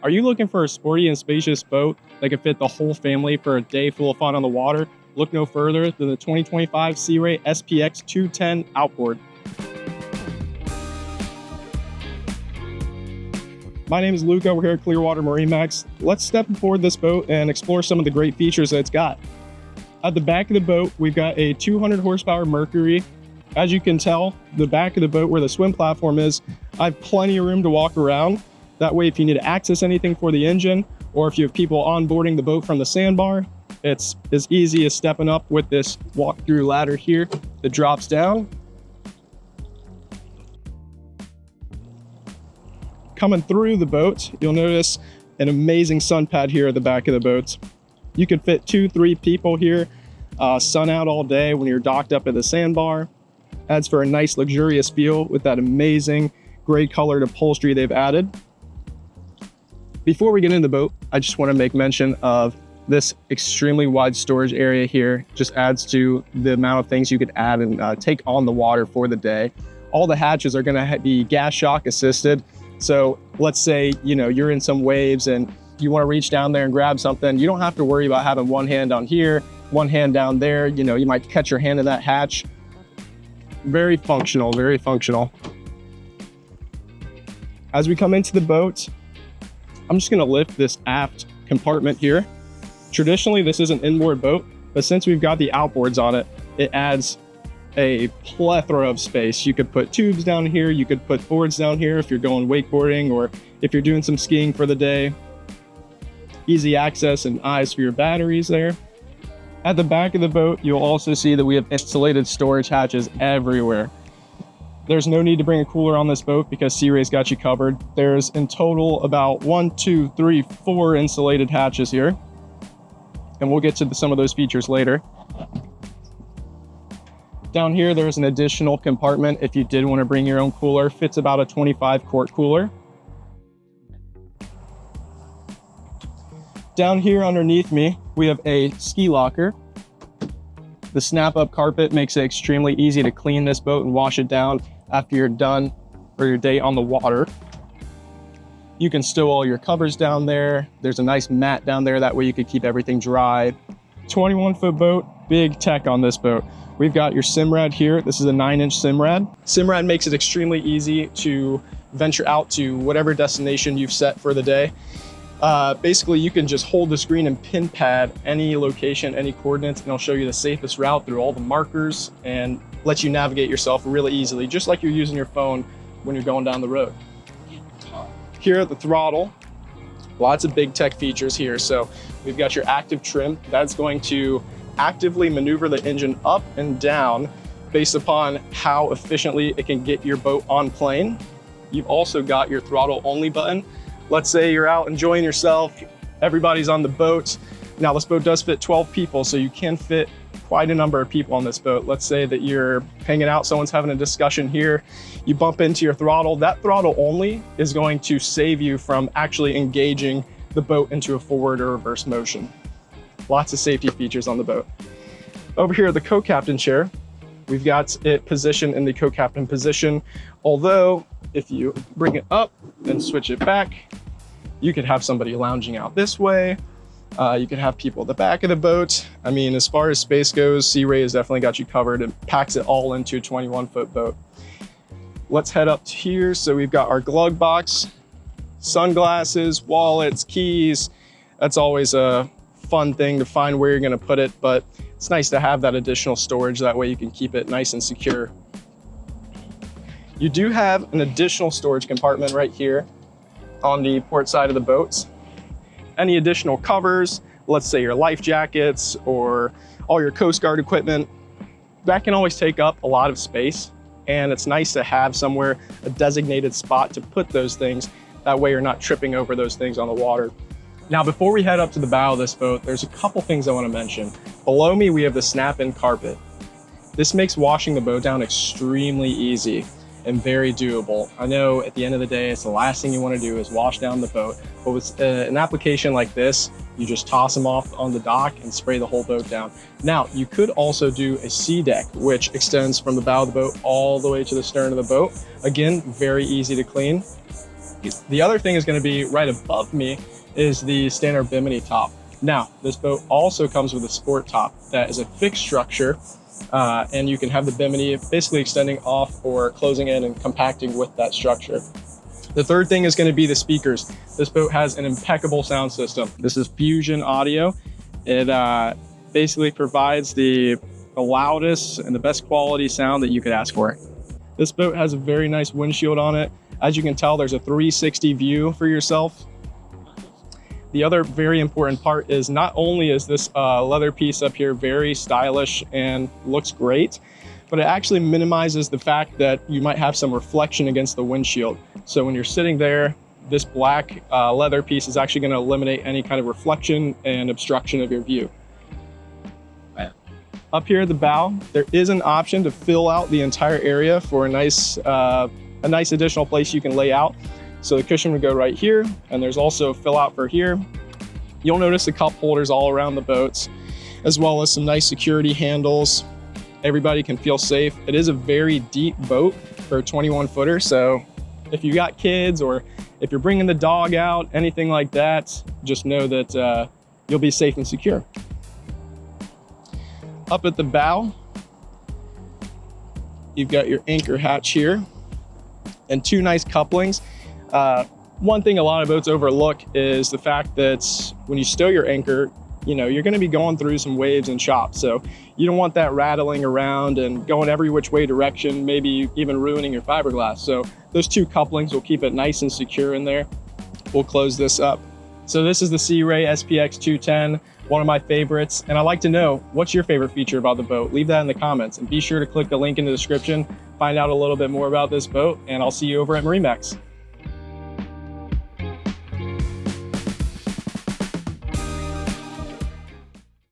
Are you looking for a sporty and spacious boat that can fit the whole family for a day full of fun on the water? Look no further than the 2025 Sea Ray SPX 210 outboard. My name is Luca. We're here at Clearwater MarineMax. Let's step aboard this boat and explore some of the great features that it's got. At the back of the boat, we've got a 200 horsepower Mercury. As you can tell, the back of the boat where the swim platform is, I have plenty of room to walk around. That way, if you need to access anything for the engine, or if you have people onboarding the boat from the sandbar, it's as easy as stepping up with this walk-through ladder here that drops down. Coming through the boat, you'll notice an amazing sun pad here at the back of the boat. You could fit 2-3 people here, sun out all day when you're docked up at the sandbar. Adds for a nice luxurious feel with that amazing gray colored upholstery they've added. Before we get into the boat, I just want to make mention of this extremely wide storage area here. Just adds to the amount of things you could add and take on the water for the day. All the hatches are going to be gas shock assisted. So let's say, you're in some waves and you want to reach down there and grab something. You don't have to worry about having one hand on here, one hand down there. You might catch your hand in that hatch. Very functional, very functional. As we come into the boat, I'm just going to lift this aft compartment here. Traditionally, this is an inboard boat, but since we've got the outboards on it, it adds a plethora of space. You could put tubes down here, you could put boards down here if you're going wakeboarding or if you're doing some skiing for the day. Easy access and eyes for your batteries there. At the back of the boat, you'll also see that we have insulated storage hatches everywhere. There's no need to bring a cooler on this boat because Sea Ray's got you covered. There's in total about 4 insulated hatches here. And we'll get to some of those features later. Down here, there's an additional compartment if you did want to bring your own cooler. Fits about a 25 quart cooler. Down here underneath me, we have a ski locker. The snap-up carpet makes it extremely easy to clean this boat and wash it down after you're done for your day on the water. You can stow all your covers down there. There's a nice mat down there. That way you can keep everything dry. 21-foot boat, big tech on this boat. We've got your Simrad here. This is a 9-inch Simrad. Simrad makes it extremely easy to venture out to whatever destination you've set for the day. Basically, you can just hold the screen and pin pad any location, any coordinates, and it'll show you the safest route through all the markers and let you navigate yourself really easily, just like you're using your phone when you're going down the road. Here at the throttle, lots of big tech features here. So we've got your active trim. That's going to actively maneuver the engine up and down based upon how efficiently it can get your boat on plane. You've also got your throttle only button. Let's say you're out enjoying yourself, everybody's on the boat. Now this boat does fit 12 people, so you can fit quite a number of people on this boat. Let's say that you're hanging out, someone's having a discussion here, you bump into your throttle. That throttle only is going to save you from actually engaging the boat into a forward or reverse motion. Lots of safety features on the boat. Over here at the co-captain chair, we've got it positioned in the co-captain position. Although, if you bring it up and switch it back, you could have somebody lounging out this way. You could have people at the back of the boat. I mean, as far as space goes, Sea Ray has definitely got you covered. It packs it all into a 21-foot boat. Let's head up to here. So we've got our glove box, sunglasses, wallets, keys. That's always a fun thing to find where you're gonna put it, but it's nice to have that additional storage. That way you can keep it nice and secure. You do have an additional storage compartment right here on the port side of the boat. Any additional covers, let's say your life jackets or all your Coast Guard equipment, that can always take up a lot of space. And it's nice to have somewhere, a designated spot to put those things. That way you're not tripping over those things on the water. Now, before we head up to the bow of this boat, there's a couple things I want to mention. Below me, we have the snap-in carpet. This makes washing the boat down extremely easy and very doable. I know at the end of the day, it's the last thing you want to do is wash down the boat. But with an application like this, you just toss them off on the dock and spray the whole boat down. Now, you could also do a sea deck, which extends from the bow of the boat all the way to the stern of the boat. Again, very easy to clean. The other thing is going to be right above me is the standard bimini top. Now, this boat also comes with a sport top that is a fixed structure, and you can have the bimini basically extending off or closing in and compacting with that structure. The third thing is going to be the speakers. This boat has an impeccable sound system. This is Fusion audio. It basically provides the loudest and the best quality sound that you could ask for. This boat has a very nice windshield on it. As you can tell, there's a 360 view for yourself. The other very important part is not only is this leather piece up here very stylish and looks great, but it actually minimizes the fact that you might have some reflection against the windshield. So when you're sitting there, this black leather piece is actually going to eliminate any kind of reflection and obstruction of your view. Up here at the bow, there is an option to fill out the entire area for a nice additional place you can lay out. So the cushion would go right here, and there's also a fill out for here. You'll notice the cup holders all around the boats, as well as some nice security handles. Everybody can feel safe. It is a very deep boat for a 21 footer. So if you got kids or if you're bringing the dog out, anything like that, just know that you'll be safe and secure. Up at the bow, you've got your anchor hatch here and two nice couplings. One thing a lot of boats overlook is the fact that when you stow your anchor, you're going to be going through some waves and chops. So you don't want that rattling around and going every which way direction, maybe even ruining your fiberglass. So those two couplings will keep it nice and secure in there. We'll close this up. So this is the Sea Ray SPX 210, one of my favorites. And I'd like to know, what's your favorite feature about the boat? Leave that in the comments, and be sure to click the link in the description, find out a little bit more about this boat, and I'll see you over at MarineMax.